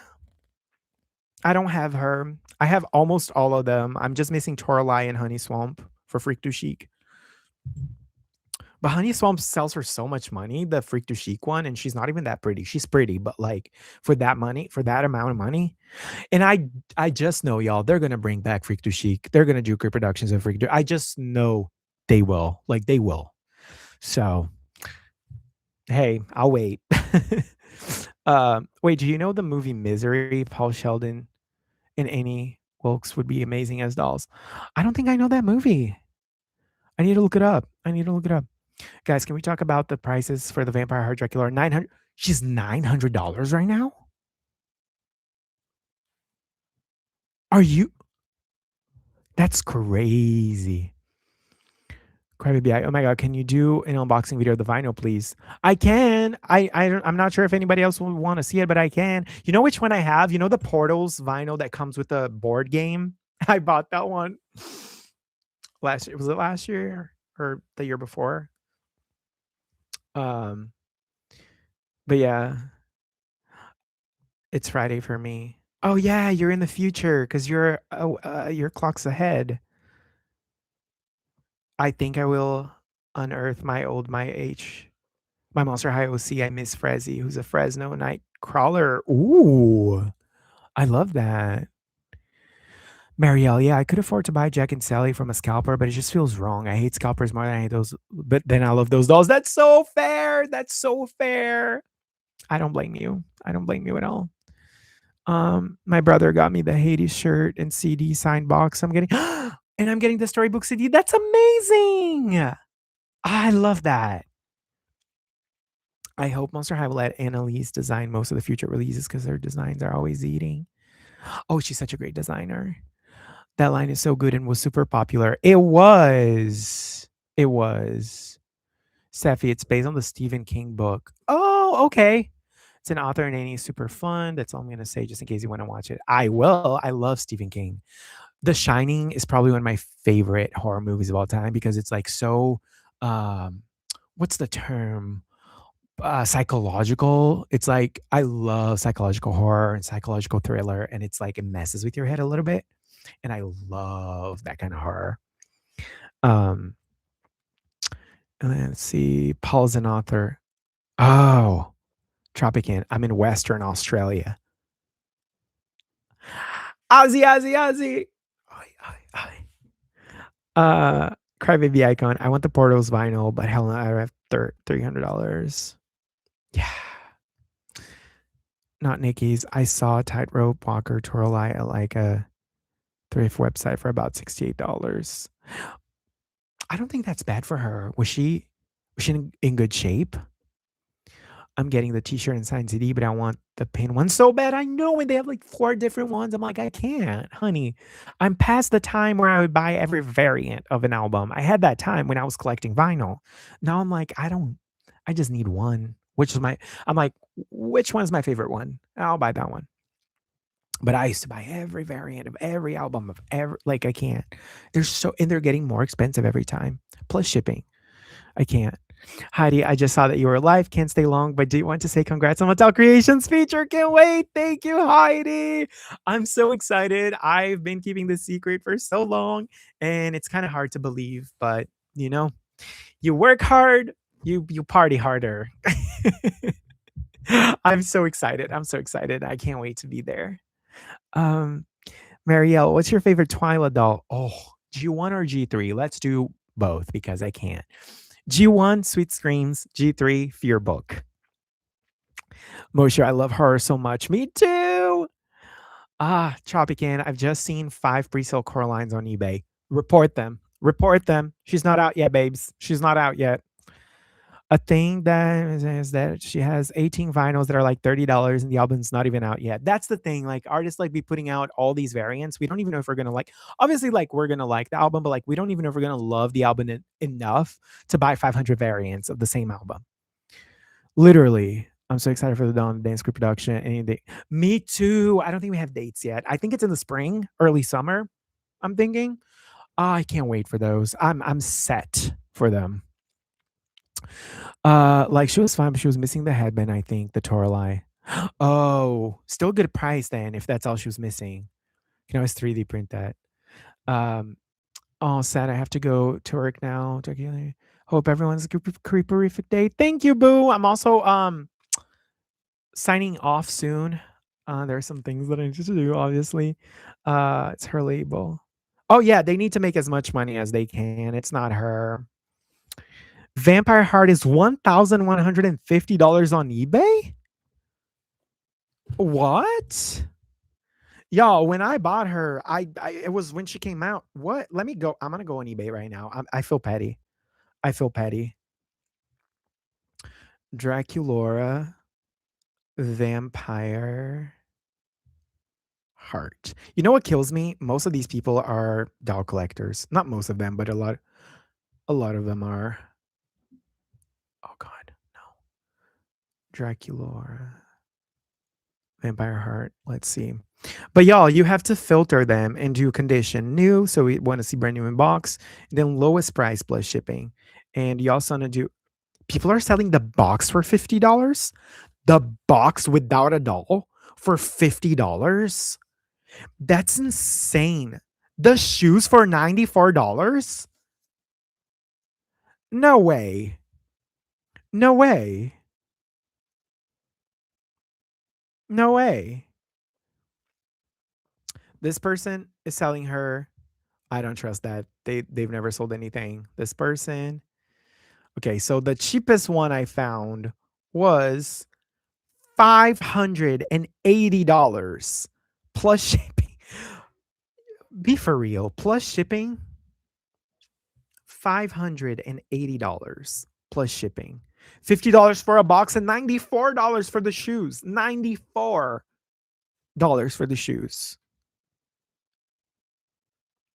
I don't have her. I have almost all of them. I'm just missing Toralei and Honey Swamp for Freak to Chic. But Honey Swamp sells for so much money, the Freak to Chic one, and she's not even that pretty. She's pretty, but like for that money, for that amount of money, and I just know y'all, they're gonna bring back Freak to Chic. They're gonna do reproductions of Freak to. I just know they will. Like they will. So hey, I'll wait. Wait, do you know the movie Misery? Paul Sheldon and Annie Wilkes would be amazing as dolls. I don't think I know that movie. I need to look it up. I need to look it up. Guys, can we talk about the prices for the Vampire Heart Dracula? 900. She's $900 right now? Are you That's crazy. Crybaby, oh my god, can you do an unboxing video of the vinyl, please? I can. I'm not sure if anybody else will want to see it, but I can. You know which one I have? You know the Portals vinyl that comes with the board game? I bought that one last year. Was it last year or the year before? Um, but yeah, it's Friday for me. Oh yeah, you're in the future because your clock's ahead. I think I will unearth my Monster High OC. I miss Frezzy, who's a Fresno night crawler. Ooh, I love that. Marielle, yeah, I could afford to buy Jack and Sally from a scalper, but it just feels wrong. I hate scalpers more than I hate those, but then I love those dolls. That's so fair. That's so fair. I don't blame you. I don't blame you at all. My brother got me the Hades shirt and CD signed box. I'm getting and I'm getting the storybook CD. That's amazing. I love that. I hope Monster High will let Annalise design most of the future releases because her designs are always eating. Oh, she's such a great designer. That line is so good and was super popular. It was. It was. Steffi, it's based on the Stephen King book. Oh, okay. It's an author and Annie is super fun. That's all I'm gonna say, just in case you want to watch it. I will. I love Stephen King. The Shining is probably one of my favorite horror movies of all time because it's like so um what's the term? Psychological. It's like I love psychological horror and psychological thriller, and it's like it messes with your head a little bit, and I love that kind of horror. Um, let's see. Paul's an author. Oh, Tropican. I'm in Western Australia. Aussie, Aussie, Aussie. Oi, oi, oi. Crybaby icon. I want the Portals vinyl, but hell no, I have $300. Yeah. Not Nikki's. I saw Tightrope Walker Torlai at like a thrift website for about $68. I don't think that's bad for her. Was she in good shape? I'm getting the t-shirt and signed CD, but I want the pin one so bad. I know when they have like 4 different ones. I'm like, I can't, honey. I'm past the time where I would buy every variant of an album. I had that time when I was collecting vinyl. Now I'm like, I just need one. I'm like, which one's my favorite one? I'll buy that one. But I used to buy every variant of every album of every, like I can't. And they're getting more expensive every time. Plus shipping. I can't. Heidi, I just saw that you were live. Can't stay long, but do you want to say congrats on Mattel Creations feature? Can't wait. Thank you, Heidi. I'm so excited. I've been keeping this secret for so long, and it's kind of hard to believe, but you know, you work hard, you party harder. I'm so excited. I'm so excited. I can't wait to be there. Um, Marielle, what's your favorite Twilight doll? Oh, G1 or G3? Let's do both because I can't. G1, Sweet Screams. G3, Fear Book. Moshe, I love her so much. Me too. Tropican, I've just seen 5 pre-sale Coralines on eBay. Report them. Report them. She's not out yet, babes. She's not out yet. A thing that is that she has 18 vinyls that are like $30 and the album's not even out yet. That's the thing. Like artists like be putting out all these variants. We don't even know if we're gonna like, obviously, like we're gonna like the album, but like we don't even know if we're gonna love the album enough to buy 500 variants of the same album. Literally. I'm so excited for the Dawn Dance Group production. Anything. Me too. I don't think we have dates yet. I think it's in the spring, early summer. I'm thinking. I can't wait for those. I'm set for them. Like she was fine, but she was missing the headband, I think, the Toralei. Oh, still good price then if that's all she was missing. You can always 3D print that. Um, oh, sad. I have to go to work now. Hope everyone's a creeperific day. Thank you, Boo. I'm also signing off soon. There are some things that I need to do, obviously. It's her label. Oh yeah, they need to make as much money as they can. It's not her. Vampire Heart is $1,150 on eBay? What? Y'all, when I bought her, I it was when she came out. What? Let me go. I'm gonna go on eBay right now. I feel petty. I feel petty. Draculora, Vampire Heart. You know what kills me? Most of these people are doll collectors. Not most of them, but a lot of them are. Oh god, no. Draculora. Vampire Heart. Let's see. But y'all, you have to filter them and do condition new. So we want to see brand new in box, then lowest price plus shipping. And you also want to do people are selling the box for $50. The box without a doll for $50. That's insane. The shoes for $94? No way. No way. No way. This person is selling her. I don't trust that. They've never sold anything. This person. Okay, so the cheapest one I found was $580 plus shipping. Be for real. Plus shipping, $580 plus shipping. $50 for a box and $94 for the shoes. $94 for the shoes.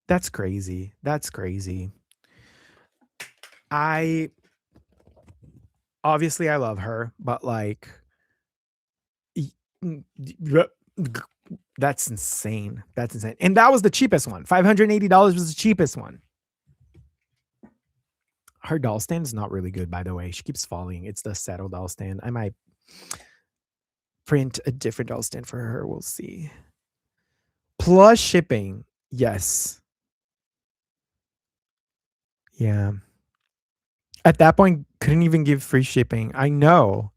That's crazy. That's crazy. I obviously I love her, but like that's insane. That's insane. And that was the cheapest one. $580 was the cheapest one. Her doll stand is not really good, by the way. She keeps falling. It's the Saddle doll stand. I might print a different doll stand for her. We'll see. Plus shipping. Yes. Yeah. At that point, couldn't even give free shipping. I know.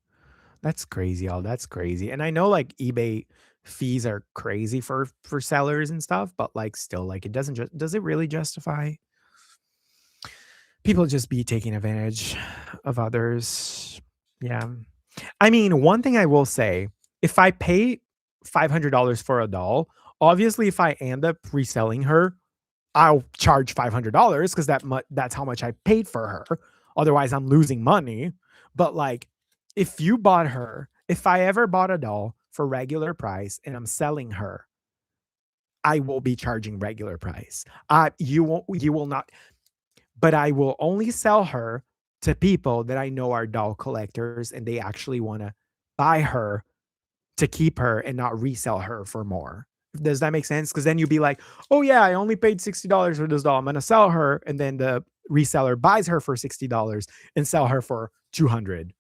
That's crazy, y'all. That's crazy. And I know like eBay fees are crazy for sellers and stuff, but like still like it doesn't just does it really justify people just be taking advantage of others? Yeah. I mean, one thing I will say, if I pay $500 for a doll, obviously if I end up reselling her, I'll charge $500 because that's how much I paid for her. Otherwise, I'm losing money. But like, if I ever bought a doll for regular price and I'm selling her, I will be charging regular price. You will not, but I will only sell her to people that I know are doll collectors and they actually want to buy her to keep her and not resell her for more. Does that make sense? Because then you'd be like, oh yeah, I only paid $60 for this doll. I'm gonna sell her, and then the reseller buys her for $60 and sell her for 200.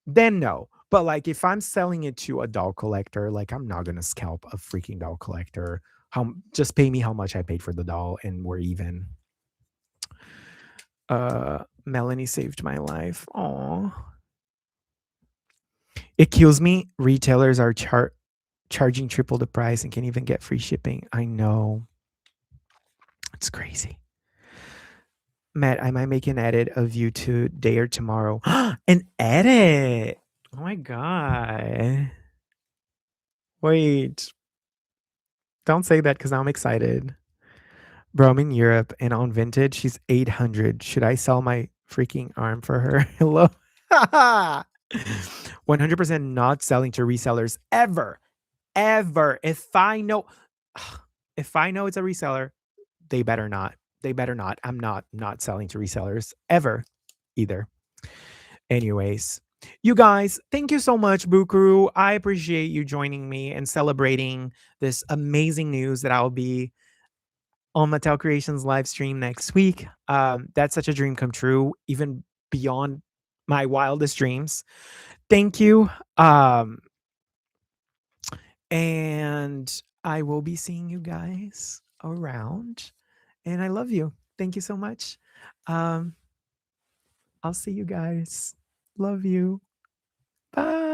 Then no. But like if I'm selling it to a doll collector, like I'm not gonna scalp a freaking doll collector. Just pay me how much I paid for the doll and we're even. Melanie saved my life. Aw. It kills me. Retailers are charging triple the price and can't even get free shipping. I know. It's crazy. Matt, I might make an edit of you today or tomorrow. An edit. Oh my god. Wait. Don't say that because I'm excited. Bro, I'm in Europe and on Vintage, she's 800. Should I sell my freaking arm for her? Hello. 100% not selling to resellers ever. Ever. If I know it's a reseller, they better not. They better not. I'm not selling to resellers ever either. Anyways, you guys, thank you so much, Bukuru. I appreciate you joining me and celebrating this amazing news that I'll be on Mattel Creations live stream next week. That's such a dream come true, even beyond my wildest dreams. Thank you. And I will be seeing you guys around. And I love you. Thank you so much. Um, I'll see you guys. Love you. Bye.